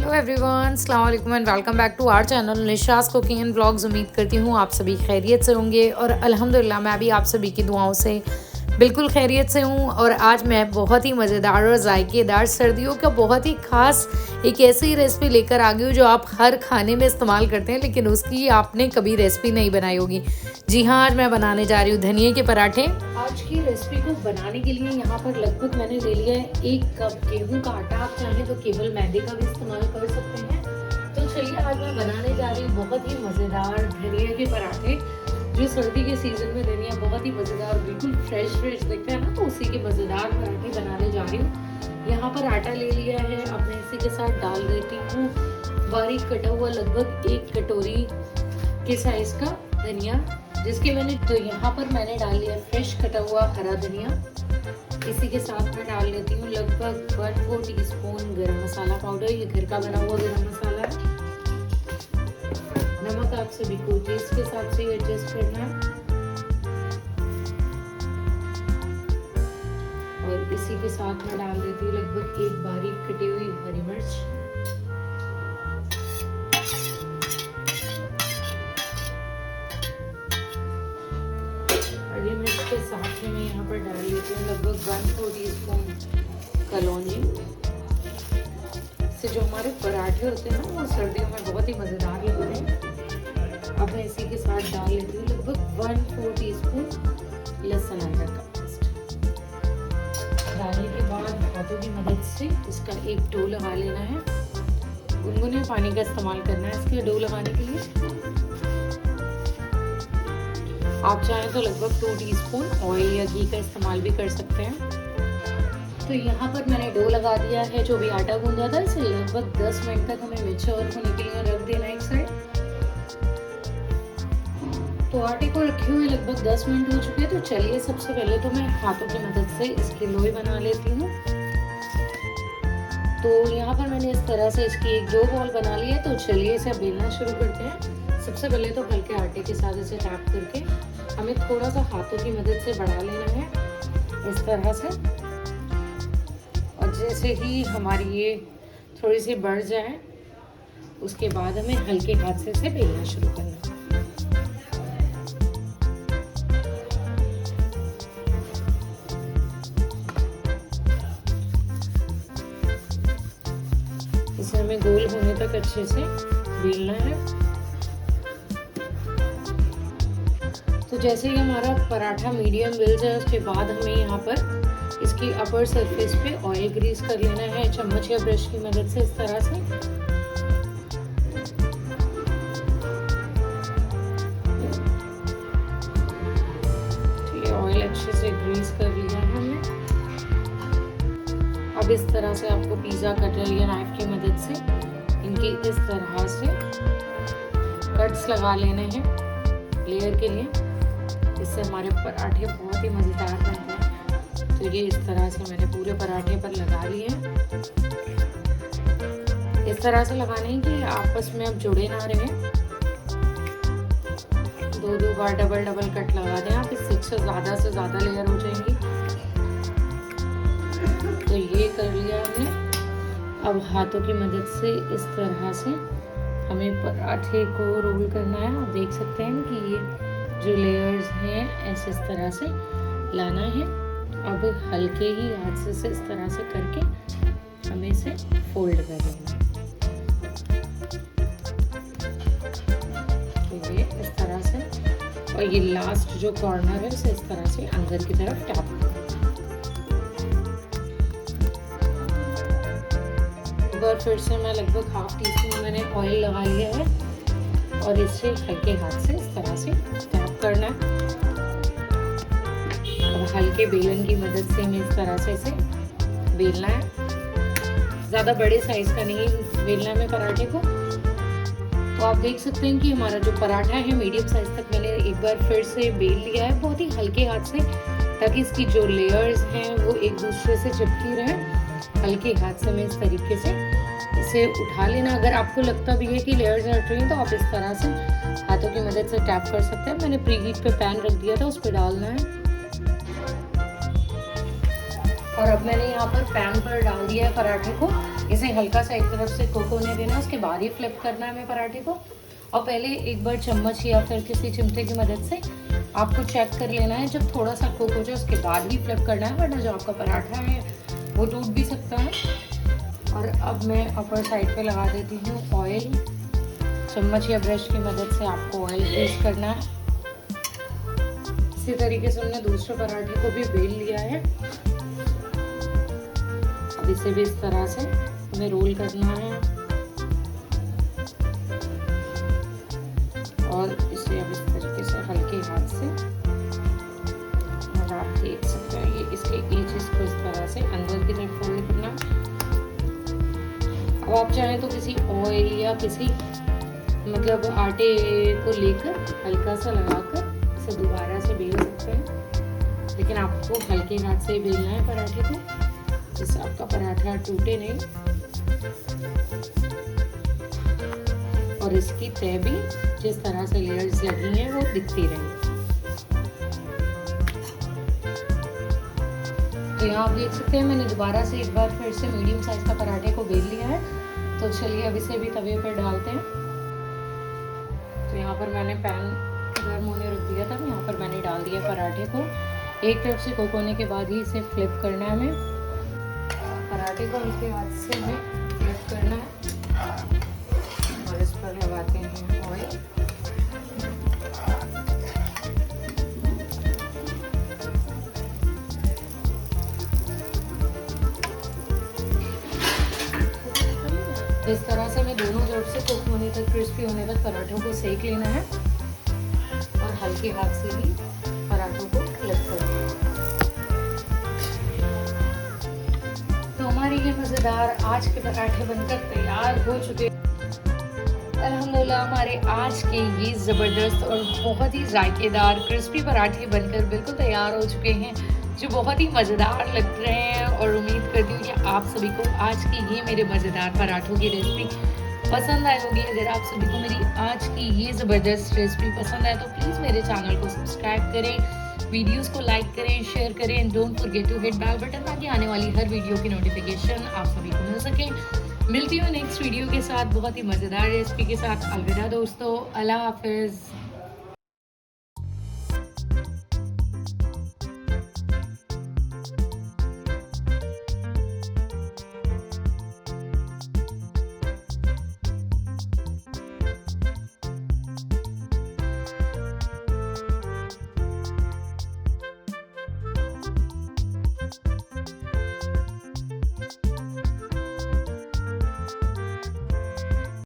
Hello everyone, अस्सलाम वालेकुम and welcome back to our channel Nisha's cooking and blogs. उम्मीद करती हूँ आप सभी खैरियत से होंगे और अल्हम्दुलिल्लाह मैं भी आप सभी की दुआओं से बिल्कुल खैरियत से हूँ। और आज मैं बहुत ही मज़ेदार और जायकेदार सर्दियों का बहुत ही ख़ास एक ऐसी रेसिपी लेकर आ गई हूँ जो आप हर खाने में इस्तेमाल करते हैं, लेकिन उसकी आपने कभी रेसिपी नहीं बनाई होगी। जी हाँ, आज मैं बनाने जा रही हूँ धनिए के पराठे। आज की रेसिपी को बनाने के लिए यहाँ पर लगभग मैंने ले लिया है 1 कप गेहूं का आटा। आप चाहें तो केवल मैदे का भी इस्तेमाल कर सकते हैं। तो चलिए, आज मैं बनाने जा रही हूँ बहुत ही मज़ेदार धनिया के पराठे, जो सर्दी के सीजन में धनिया बहुत ही मज़ेदार बिल्कुल फ्रेश दिखता है ना, तो उसी के मज़ेदार पराठे बनाने जा रही हूँ। यहाँ पर आटा ले लिया है, अब मैं इसी के साथ डाल देती हूँ बारीक कटा हुआ लगभग 1 कटोरी के साइज का धनिया, जिसके यहाँ पर मैंने डाल लिया फ्रेश कटा हुआ हरा धनिया। इसी के साथ मैं डाल लेती हूँ लगभग 1/4 टीस्पून गरम मसाला पाउडर, ये घर का बना हुआ गरम मसाला है। नमक आप सभी को टेस्ट के हिसाब से एडजस्ट करना है। और इसी के साथ मैं डाल देती हूँ लगभग 1 बारीक कटी हुई हरी मिर्च। हरी मिर्च के साथ में मैं यहाँ पर डाल लेती हूँ लगभग 1/4 टीस्पून कलौंजी। इससे जो हमारे पराठे होते हैं ना, वो सर्दियों में बहुत ही मज़ेदार लगते हैं। अब मैं इसी के साथ डाल लेती हूँ लगभग 1/4 टीस्पून लहसुन अदरक का पेस्ट। डालने के बाद हाथों की मदद से इसका एक डो लगा लेना है। गुनगुने पानी का इस्तेमाल करना है इसके डो लगाने के लिए। आप चाहें तो लगभग 2 टीस्पून ऑयल या घी का इस्तेमाल भी कर सकते हैं। तो यहाँ पर मैंने डो लगा दिया है। जो भी आटा गूंदा था, इसे लगभग 10 मिनट तक हमें मैच्योर होने के लिए रख देना एक साइड। तो आटे को रखे हुए लगभग 10 मिनट हो चुके हैं। तो चलिए, सबसे पहले तो मैं हाथों की मदद से इसकी लोई बना लेती हूँ। तो यहाँ पर मैंने इस तरह से इसकी एक डो बॉल बना ली है। तो चलिए इसे बेलना शुरू करते हैं। सबसे पहले तो हल्के आटे के साथ इसे टैप करके हमें थोड़ा सा हाथों की मदद से बढ़ा लेना है इस तरह से। और जैसे ही हमारी ये थोड़ी सी बढ़ जाए, उसके बाद हमें हल्के हाथ से इसे बेलना शुरू करना है। इसे हमें गोल होने तक अच्छे से बेलना है। तो जैसे ही हमारा पराठा मीडियम बेल जाए, उसके बाद हमें यहाँ पर इसकी अपर सरफेस पे ऑयल ग्रीस कर लेना है चम्मच या ब्रश की मदद से इस तरह से। ठीक है, ऑयल अच्छे से ग्रीस कर लिया है हमने। अब इस तरह से आपको पिज़्ज़ा कटर या नाइफ की मदद से इनके इस तरह से कट्स लगा लेने हैं लेयर के लिए। इससे हमारे पराठे बहुत ही मज़ेदार बनते हैं। तो ये इस तरह से मैंने पूरे पराठे पर लगा लिए हैं। इस तरह से लगाने कि आपस में अब जुड़े ना रहे। 2 बार डबल कट लगा दें आप, इससे से ज़्यादा लेयर हो जाएंगी। तो ये कर लिया हमने। अब हाथों की मदद से इस तरह से हमें पराठे को रोल करना है। आप देख सकते हैं कि ये जो लेयर्स हैं ऐसे इस तरह से लाना है। अब हल्के ही हाथ से इस तरह से करके हमें इसे फोल्ड कर देना है। तो ये इस तरह से, और ये लास्ट जो कॉर्नर है उसे इस तरह से अंदर की तरफ टैप करना। एक बार फिर से मैं लगभग 1/2 टीस्पून मैंने ऑयल लगा लिया है और इसे हल्के हाथ से इस तरह से टैप करना है। और हल्के बेलन की मदद से हमें इस तरह से इसे बेलना है। ज़्यादा बड़े साइज का नहीं बेलना है पराठे को। तो आप देख सकते हैं कि हमारा जो पराठा है मीडियम साइज तक मैंने एक बार फिर से बेल लिया है, बहुत ही हल्के हाथ से, ताकि इसकी जो लेयर्स हैं वो एक दूसरे से चिपकी रहे। हल्के हाथ से मैं इस तरीके से इसे उठा लेना। अगर आपको लगता भी है कि लेयर्स हट रही हैं, तो आप इस तरह से हाथों की मदद से टैप कर सकते हैं। मैंने प्री हीट पे पैन रख दिया था, उस पर डालना है। और अब मैंने यहाँ पर पैन पर डाल दिया है पराठे को। इसे हल्का सा एक तरफ से कुक होने देना, उसके बाद ही फ्लिप करना है हमें पराठे को। और पहले एक बार चम्मच या फिर किसी चिमटे की मदद से आपको चेक कर लेना है, जब थोड़ा सा कुक हो जाए उसके बाद ही फ्लिप करना है, वरना जो आपका पराठा है वो टूट भी सकता है। और अब मैं अपर साइड पे लगा देती हूँ ऑयल। चम्मच या ब्रश की मदद से आपको ऑयल ग्रीस करना है। इसी तरीके से हमने दूसरे पराठे को भी बेल लिया है। अब इसे भी इस तरह से हमें रोल करना है और इसे अब इस तरीके से हल्के हाथ से, और आप देख सकते हैं ये इसके एजेस को इस तरह से अंदर की तरफ फोल्ड करना। अब आप चाहें तो किसी ऑयल या किसी मतलब आटे को लेकर हल्का सा लगाकर इसे दोबारा से बेल सकते हैं, लेकिन आपको हल्के हाथ से बेलना है पराठे को, जिससे आपका पराठा टूटे नहीं और इसकी तह भी जिस तरह से लेयर्स लगी हैं वो दिखती रहे। तो यहाँ आप देख सकते हैं मैंने दोबारा से एक बार फिर से मीडियम साइज का पराठे को बेल लिया है। तो चलिए अब इसे भी तवे पर डालते हैं। तो यहाँ पर मैंने पैन गर्म होने रख दिया था, यहाँ पर मैंने डाल दिया पराठे को। एक तरफ से कुक होने के बाद ही इसे फ्लिप करना है हमें। पराठे को हल्के हाथ से हमें फ्लिप करना है और इस पर लगाते हैं ऑयल। इस तरह से हमें दोनों तरफ से कुक होने तक, क्रिस्पी होने तक पराठों को सेक लेना है और हल्के हाथ से ही पराठों को फ्लिप करना है। तो हमारे ये मज़ेदार आज के पराठे बनकर तैयार हो चुके हैं। अल्हम्दुलिल्लाह हमारे आज के ये ज़बरदस्त और बहुत ही जायकेदार क्रिस्पी पराठे बनकर बिल्कुल तैयार हो चुके हैं, जो बहुत ही मज़ेदार लग रहे हैं। और उम्मीद करती हूँ कि आप सभी को आज की ये मेरे मज़ेदार पराठों की रेसिपी पसंद आई होगी। अगर आप सभी को मेरी आज की ये ज़बरदस्त रेसिपी पसंद आए तो प्लीज़ मेरे चैनल को सब्सक्राइब करें, वीडियोस को लाइक करें, शेयर करें and don't forget to hit bell button, ताकि आने वाली हर वीडियो की नोटिफिकेशन आप सभी को मिल सके। मिलती हूँ नेक्स्ट वीडियो के साथ बहुत ही मज़ेदार रेसिपी के साथ। अलविदा दोस्तों, अल्लाह हाफिज़।